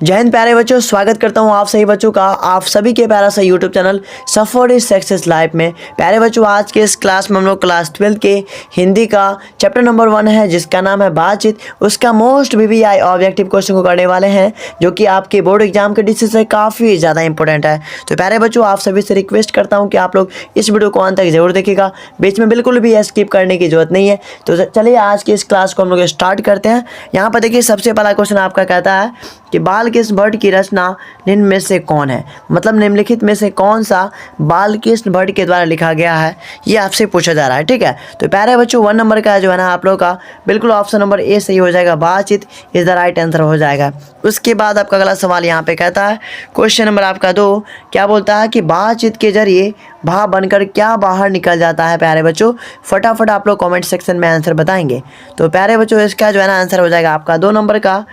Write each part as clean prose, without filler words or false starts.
जय हिंद प्यारे बच्चों, स्वागत करता हूं आप सभी बच्चों का आप सभी के प्यारा सा YouTube channel suffer is success life में। प्यारे बच्चों, आज के इस क्लास में हम लोग क्लास 12 के हिंदी का चैप्टर नंबर 1 है जिसका नाम है बातचीत। उसका मोस्ट VVI ऑब्जेक्टिव क्वेश्चन को करने वाले हैं जो कि आपके बोर्ड एग्जाम के दृष्टि से काफ़ी ज़्यादा इंपॉर्टेंट है। तो प्यारे बच्चों, आप सभी से रिक्वेस्ट करता हूँ कि आप लोग इस वीडियो को अंत तक जरूर देखिएगा, बीच में बिल्कुल भी स्किप करने की जरूरत नहीं है। तो चलिए आज की इस क्लास को हम लोग स्टार्ट करते हैं। यहाँ पर देखिए, सबसे पहला क्वेश्चन आपका कहता है कि बालकृष्ण भट्ट की रचना निम्न में से कौन है, मतलब निम्नलिखित में से कौन सा बालकृष्ण भट्ट के द्वारा लिखा गया है, ये आपसे पूछा जा रहा है। ठीक है, तो प्यारे बच्चों 1 नंबर का जो है ना आप लोग का बिल्कुल ऑप्शन नंबर ए सही हो जाएगा, बातचीत इज द राइट आंसर हो जाएगा। उसके बाद आपका अगला सवाल यहाँ पे कहता है, क्वेश्चन नंबर आपका 2 क्या बोलता है कि बातचीत के जरिए भाव बनकर क्या बाहर निकल जाता है। प्यारे बच्चों फटाफट आप लोग कमेंट सेक्शन में आंसर बताएंगे। तो प्यारे बच्चों इसका जो है ना आंसर हो जाएगा आपका 2 नंबर का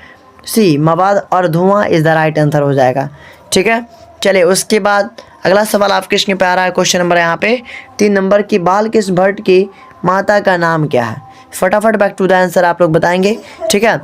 सी, मवाद और धुआं इज द राइट आंसर हो जाएगा। ठीक है, चलिए उसके बाद अगला सवाल आपके इसमें पे आ रहा है। क्वेश्चन नंबर यहाँ पे 3 नंबर की बालकृष्ण भट्ट की माता का नाम क्या है। फटाफट बैक टू द आंसर आप लोग बताएंगे। ठीक है,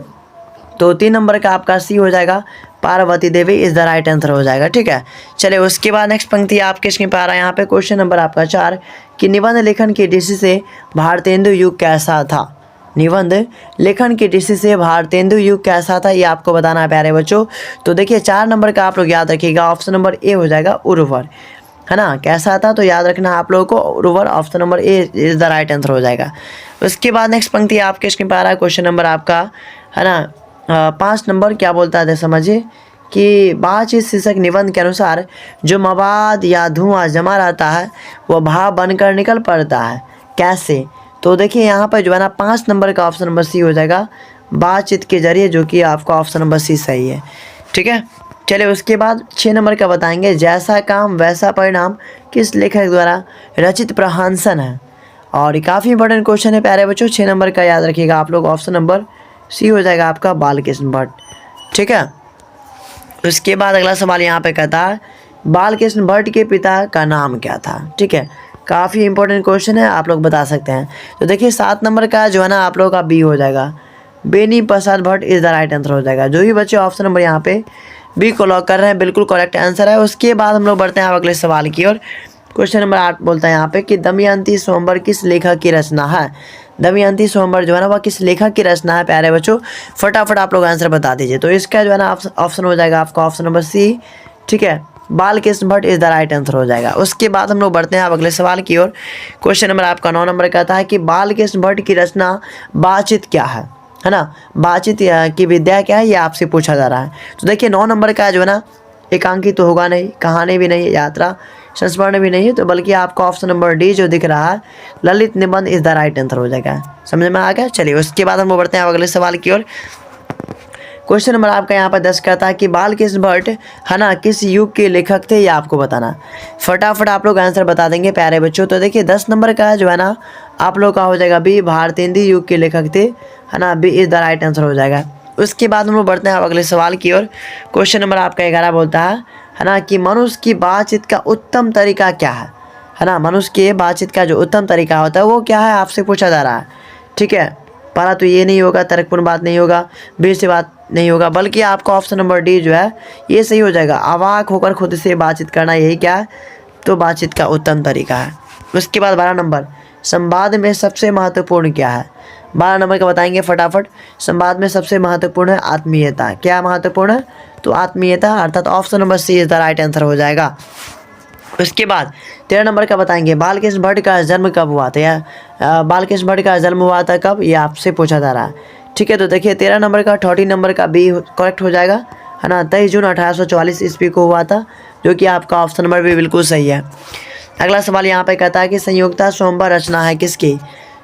तो 3 नंबर का आपका सी हो जाएगा, पार्वती देवी इज द राइट आंसर हो जाएगा। ठीक है, चलिए उसके बाद नेक्स्ट पंक्ति आपके इसमें पे आ रहा है यहाँ पे क्वेश्चन नंबर आपका 4 कि निबंध लेखन की दृष्टि से भारतेंदु युग कैसा था। निबंध लेखन की दृष्टि से भारतेंदु युग कैसा था, ये आपको बताना है प्यारे बच्चों। तो देखिए 4 नंबर का आप लोग याद रखिएगा, ऑप्शन नंबर ए हो जाएगा उर्वर, है ना। कैसा था तो याद रखना आप लोगों को उर्वर, option number A is the right answer हो जाएगा। उसके बाद नेक्स्ट पंक्ति आपके स्क्रीन पर आ रहा है क्वेश्चन नंबर आपका, है ना 5 नंबर क्या बोलता है समझिए कि बातचीत शीर्षक निबंध के अनुसार जो मवाद या धुआं जमा रहता है वह भाप बनकर निकल पड़ता है, कैसे। तो देखिए यहाँ पर जो है ना 5 नंबर का ऑप्शन नंबर सी हो जाएगा, बातचीत के जरिए, जो कि आपका ऑप्शन नंबर सी सही है। ठीक है, चलिए उसके बाद 6 नंबर का बताएंगे, जैसा काम वैसा परिणाम किस लेखक द्वारा रचित प्रहंसन है। और ये काफ़ी इंपॉर्टेंट क्वेश्चन है प्यारे बच्चों, 6 नंबर का याद रखिएगा आप लोग, ऑप्शन नंबर सी हो जाएगा आपका बालकृष्ण भट्ट। ठीक है, उसके बाद अगला सवाल यहाँ पे कहता है बालकृष्ण भट्ट के पिता का नाम क्या था। ठीक है, काफ़ी इंपॉर्टेंट क्वेश्चन है, आप लोग बता सकते हैं। तो देखिए 7 नंबर का जो है ना आप लोगों का बी हो जाएगा, Beni Prasad Bhatt is the right answer हो जाएगा। जो भी बच्चे ऑप्शन नंबर यहाँ पे बी को लॉक कर रहे हैं बिल्कुल करेक्ट आंसर है। उसके बाद हम लोग बढ़ते हैं अगले सवाल की ओर। क्वेश्चन नंबर 8 बोलता है यहाँ पे कि दमयंती स्वयंवर किस लेखक की रचना है। दमयंती स्वयंवर जो है ना वह किस लेखक की रचना है प्यारे बच्चों, फटाफट आप लोग आंसर बता दीजिए। तो इसका जो है ना ऑप्शन हो जाएगा आपका ऑप्शन नंबर सी। ठीक है, Balkrishna Bhatt is the right answer हो जाएगा। उसके बाद हम लोग बढ़ते हैं अब अगले सवाल की ओर। क्वेश्चन नंबर आपका 9 नंबर कहता है कि बालकृष्ण भट्ट की रचना बातचीत क्या है ना, बातचीत की विद्या क्या है, ये आपसे पूछा जा रहा है। तो देखिए 9 नंबर का जो है ना एकांकित तो होगा नहीं, कहानी भी नहीं, यात्रा संस्मरण भी नहीं है, तो बल्कि आपका ऑप्शन नंबर डी जो दिख रहा है ललित निबंध इज द राइट आंसर हो जाएगा। समझ में आ गया। चलिए उसके बाद हम बढ़ते हैं अगले सवाल की ओर। क्वेश्चन नंबर आपका यहाँ पर 10 कहता है कि बालकृष्ण भट्ट है ना किस युग के लेखक थे, ये आपको बताना। फटाफट आप लोग आंसर बता देंगे प्यारे बच्चों। तो देखिए 10 नंबर का जो है ना आप लोग का हो जाएगा बी, भारतेंदु युग के लेखक थे, है ना, B is the right answer हो जाएगा। उसके बाद हम लोग बढ़ते हैं अगले सवाल की ओर। क्वेश्चन नंबर आपका 11 बोलता है ना कि मनुष्य की बातचीत का उत्तम तरीका क्या है ना, मनुष्य के बातचीत का जो उत्तम तरीका होता है वो क्या है, आपसे पूछा जा रहा है। ठीक है, पहला तो ये नहीं होगा, तर्कपूर्ण बात नहीं होगा, बीच से बात नहीं होगा, बल्कि आपका ऑप्शन नंबर डी जो है ये सही हो जाएगा, अवाक होकर खुद से बातचीत करना, यही क्या है तो बातचीत का उत्तम तरीका है। उसके बाद 12 नंबर, संवाद में सबसे महत्वपूर्ण क्या है। 12 नंबर का बताएंगे फटाफट। संवाद में सबसे महत्वपूर्ण है आत्मीयता। क्या महत्वपूर्ण है तो आत्मीयता, अर्थात option number C is the right answer हो जाएगा। उसके बाद 13 नंबर का बताएंगे, बालकृष्ण भट्ट का जन्म कब हुआ था, या बालकृष्ण भट्ट का जन्म हुआ था कब, ये आपसे पूछा जा रहा है। ठीक है, तो देखिए 13 नंबर का 14 नंबर का बी करेक्ट हो जाएगा, है ना, 23 जून 1844 ईस्वी को हुआ था, जो कि आपका ऑप्शन नंबर भी बिल्कुल सही है। अगला सवाल यहाँ पे कहता है कि संयोक्ता स्वयंवर रचना है किसकी।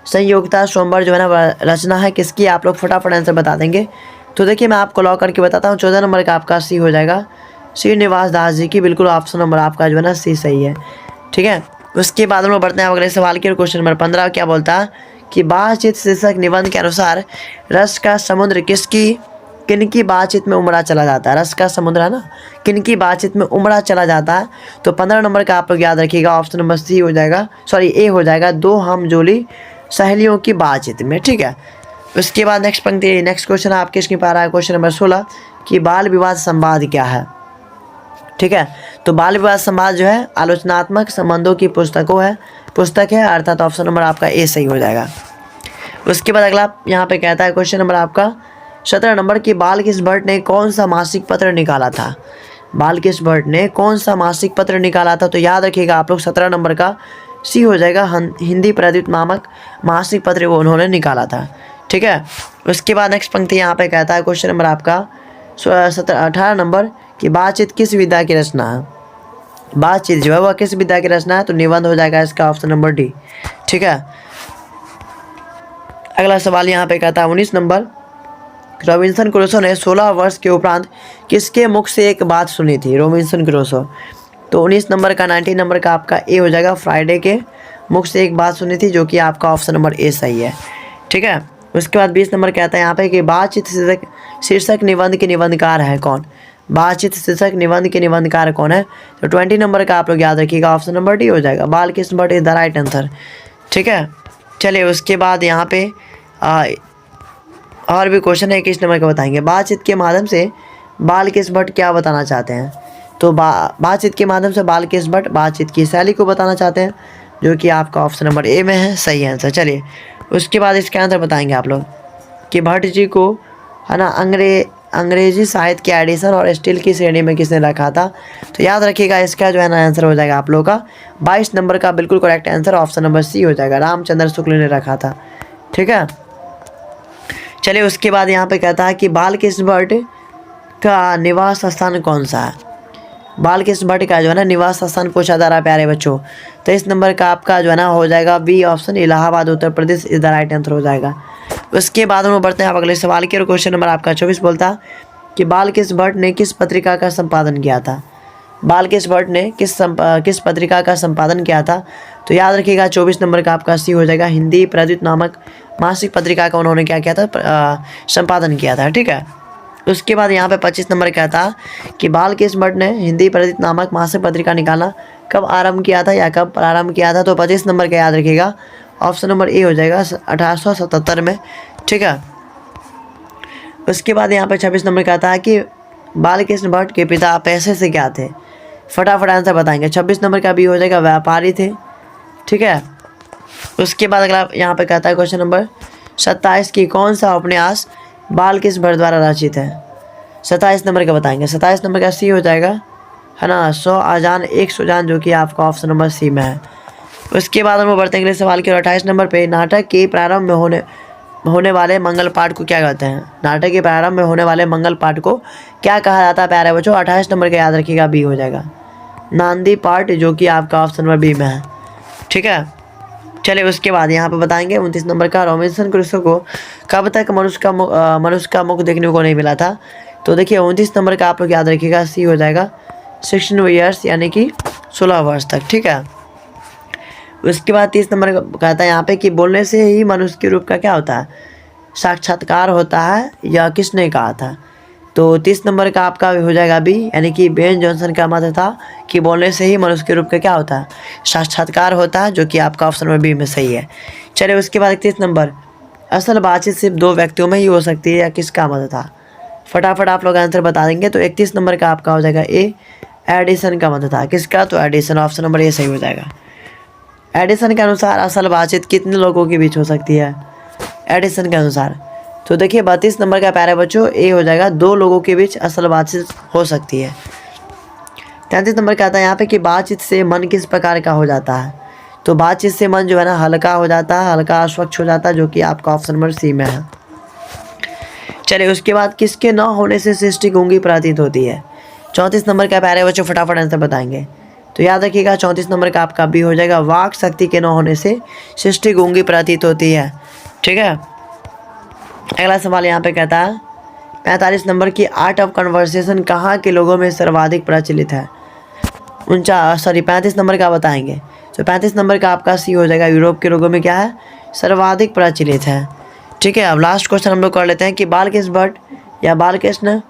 संयोक्ता स्वयंवर जो है ना रचना है किसकी, आप लोग फटाफट आंसर बता देंगे। तो देखिए मैं आपको लॉक करके बताता हूँ, 14 नंबर का आपका सी हो जाएगा, श्रीनिवास दास जी की, बिल्कुल ऑप्शन नंबर आपका जो है ना सी सही है। ठीक है, उसके बाद हम लोग बढ़ते हैं अगले सवाल की। क्वेश्चन नंबर 15 क्या बोलता है कि बातचीत शीर्षक निबंध के अनुसार रस का समुद्र किनकी बातचीत में उमड़ा चला जाता है। रस का समुद्र है ना, किनकी बातचीत में उमड़ा चला जाता है। तो 15 नंबर का आप लोग याद रखिएगा, ऑप्शन नंबर सी हो जाएगा, सॉरी ए हो जाएगा, दो हमजोली सहेलियों की बातचीत में। ठीक है, उसके बाद नेक्स्ट पंक्ति, नेक्स्ट क्वेश्चन आपके इसमें पा रहा है क्वेश्चन नंबर 16 कि बाल विवाद संवाद क्या है। ठीक है, तो बाल विवाद संवाद जो है आलोचनात्मक संबंधों की पुस्तक है, अर्थात ऑप्शन नंबर आपका ए सही हो जाएगा। उसके बाद अगला यहाँ पे कहता है क्वेश्चन नंबर आपका 17 नंबर की बालकृष्ण भट्ट ने कौन सा मासिक पत्र निकाला था। बालकृष्ण भट्ट ने कौन सा मासिक पत्र निकाला था, तो याद रखिएगा आप लोग 17 नंबर का सी हो जाएगा, हिंदी प्रदीप नामक मासिक पत्र वो उन्होंने निकाला था। ठीक है, उसके बाद नेक्स्ट पंक्ति यहाँ पे कहता है क्वेश्चन नंबर आपका 18 नंबर की बातचीत किस विधा की रचना है। बातचीत जो है वह किस विधा की रचना है, तो निबंध हो जाएगा इसका ऑप्शन नंबर डी। ठीक है, अगला सवाल यहाँ पे कहता है 19 नंबर, रॉबिन्सन क्रूसो ने 16 वर्ष के उपरांत किसके मुख से एक बात सुनी थी। रॉबिन्सन क्रूसो, तो 19 नंबर का 19 नंबर का आपका ए हो जाएगा, फ्राइडे के मुख से एक बात सुनी थी, जो कि आपका ऑप्शन नंबर ए सही है। ठीक है, उसके बाद 20 नंबर कहता है यहाँ पे कि बातचीत शीर्षक निबंध के निबंधकार है कौन। बातचीत शीर्षक निबंध के निबंधकार कौन है, तो 20 नंबर का आप लोग याद रखिएगा, ऑप्शन नंबर डी हो जाएगा, Balkrishna Bhatt is the right answer. ठीक है, चलिए उसके बाद यहाँ पे और भी क्वेश्चन है, 21 नंबर का बताएंगे, बातचीत के माध्यम से बालकृष्ण भट्ट क्या बताना चाहते हैं। तो बातचीत के माध्यम से बालकृष्ण भट्ट बातचीत की शैली को बताना चाहते हैं, जो कि आपका ऑप्शन नंबर ए में है, सही आंसर। चलिए उसके बाद इसका आंसर बताएंगे आप लोग कि भट्ट जी को है ना अंग्रेजी साहित्य के एडिशन और स्टील की श्रेणी में किसने रखा था। तो याद रखिएगा इसका जो है ना आंसर हो जाएगा आप लोगों का 22 नंबर का बिल्कुल correct answer option number C हो जाएगा, रामचंद्र शुक्ल ने रखा था। ठीक है, चलिए उसके बाद यहाँ पे कहता है कि बालकृष्ण भट्ट का निवास स्थान कौन सा है। बालकृष्ण भट्ट का जो है ना निवास स्थान पूछा जा रहा है प्यारे बच्चों, तो इस नंबर का आपका जो है ना हो जाएगा B option, Allahabad Uttar Pradesh is the right answer हो जाएगा। उसके बाद हम बढ़ते हैं आप अगले सवाल की, और क्वेश्चन नंबर आपका 24 बोलता कि बालकृष्ण भट्ट ने किस पत्रिका का संपादन किया था। बालकृष्ण भट्ट ने किस पत्रिका का संपादन किया था, तो याद रखिएगा 24 नंबर का आपका सी हो जाएगा, हिंदी प्रदीप नामक मासिक पत्रिका का उन्होंने क्या किया था, संपादन किया था। ठीक है, उसके बाद यहाँ पे 25 नंबर कहता कि बालकृष्ण भट्ट ने हिंदी प्रदीप नामक मासिक पत्रिका निकालना कब आरंभ किया था या कब प्रारंभ किया था, तो 25 नंबर का याद रखिएगा, ऑप्शन नंबर ए हो जाएगा 1877 में। ठीक है, उसके बाद यहाँ पे 26 नंबर कहता है कि बालकृष्ण भट्ट के पिता पैसे से क्या थे। फटाफट आंसर बताएंगे, 26 नंबर का भी हो जाएगा, व्यापारी थे। ठीक है, उसके बाद अगला यहाँ पे कहता है क्वेश्चन नंबर 27 की कौन सा उपन्यास बालकृष्ण भट्ट द्वारा रचित है। 27 नंबर का बताएंगे, 27 नंबर का सी हो जाएगा है ना, 100 आजान 1 सुजान, जो कि आपका ऑप्शन नंबर सी में है। उसके बाद हम बढ़ते हैं अगले सवाल के, 28 नंबर पे नाटक के प्रारंभ में होने वाले मंगल पाठ को क्या कहते हैं। नाटक के प्रारंभ में होने वाले मंगल पाठ को क्या कहा जाता है प्यारे बच्चों, 28 नंबर का याद रखिएगा, बी हो जाएगा, नांदी पाठ, जो कि आपका ऑप्शन नंबर बी में है। ठीक है, चलिए उसके बाद यहाँ पे बताएंगे 29 नंबर का, रॉबिन्सन क्रूसो को कब तक मनुष्य का मुख देखने को नहीं मिला था। तो देखिए 29 नंबर का आप लोग याद रखिएगा, सी हो जाएगा, 16 ईयर्स यानी कि 16 वर्ष तक। ठीक है, उसके बाद 30 नंबर कहता है यहाँ पे कि बोलने से ही मनुष्य के रूप का क्या होता है, साक्षात्कार होता है, या किसने कहा था। तो 30 नंबर का आपका हो जाएगा बी, यानी कि बेन जॉनसन का मत था कि बोलने से ही मनुष्य के रूप का क्या होता है, साक्षात्कार होता है, जो कि आपका ऑप्शन नंबर बी में सही है। चलिए उसके बाद 31 नंबर, असल बातचीत सिर्फ 2 व्यक्तियों में ही हो सकती है, या किसका मत था। फटाफट आप लोग आंसर बता देंगे, तो 31 नंबर का आपका हो जाएगा ए, एडिसन का मत था, किसका, तो एडिसन, ऑप्शन नंबर ए सही हो जाएगा। एडिसन के अनुसार असल बातचीत कितने लोगों के बीच हो सकती है, एडिसन के अनुसार। तो देखिए 32 नंबर का प्यारे बच्चों ए हो जाएगा, 2 लोगों के बीच असल बातचीत हो सकती है। 33 नंबर का आता है यहाँ पे कि बातचीत से मन किस प्रकार का हो जाता है। तो बातचीत से मन जो है ना हल्का हो जाता है, हल्का स्वच्छ हो जाता है, जो कि आपका ऑप्शन नंबर सी में है। चलिए उसके बाद किसके न होने से सृष्टि गूंगी प्रतीत होती है। 34 नंबर का प्यारे बच्चों फटाफट आंसर बताएंगे, तो याद रखिएगा 34 नंबर का आपका बी हो जाएगा, वाक शक्ति के न होने से सृष्टि गूंगी प्रतीत होती है। ठीक है, अगला सवाल यहाँ पे कहता है 45 नंबर की आर्ट ऑफ कन्वर्सेशन कहाँ के लोगों में सर्वाधिक प्रचलित है। 35 नंबर का बताएंगे, तो 35 नंबर का आपका सी हो जाएगा, यूरोप के लोगों में क्या है, सर्वाधिक प्रचलित है। ठीक है, अब लास्ट क्वेश्चन हम लोग कर लेते हैं कि बालकृष्ण भट्ट या बालकृष्ण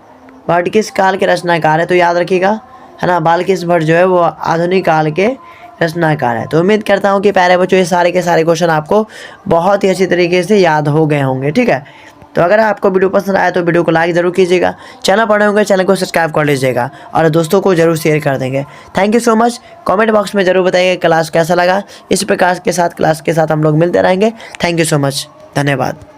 भट्ट किस काल के रचनाकार है। तो याद रखिएगा है ना, बालकृष्ण भट्ट जो है वो आधुनिक काल के रचनाकार है। तो उम्मीद करता हूँ कि प्यारे बच्चों ये सारे के सारे क्वेश्चन आपको बहुत ही अच्छी तरीके से याद हो गए होंगे। ठीक है, तो अगर आपको वीडियो पसंद आया तो वीडियो को लाइक ज़रूर कीजिएगा, चैनल पर नए होंगे चैनल को सब्सक्राइब कर लीजिएगा और दोस्तों को जरूर शेयर कर देंगे। Thank you so much. Comment box में ज़रूर बताइए क्लास कैसा लगा। इस प्रकार के साथ क्लास के साथ हम लोग मिलते रहेंगे। थैंक यू सो मच, धन्यवाद।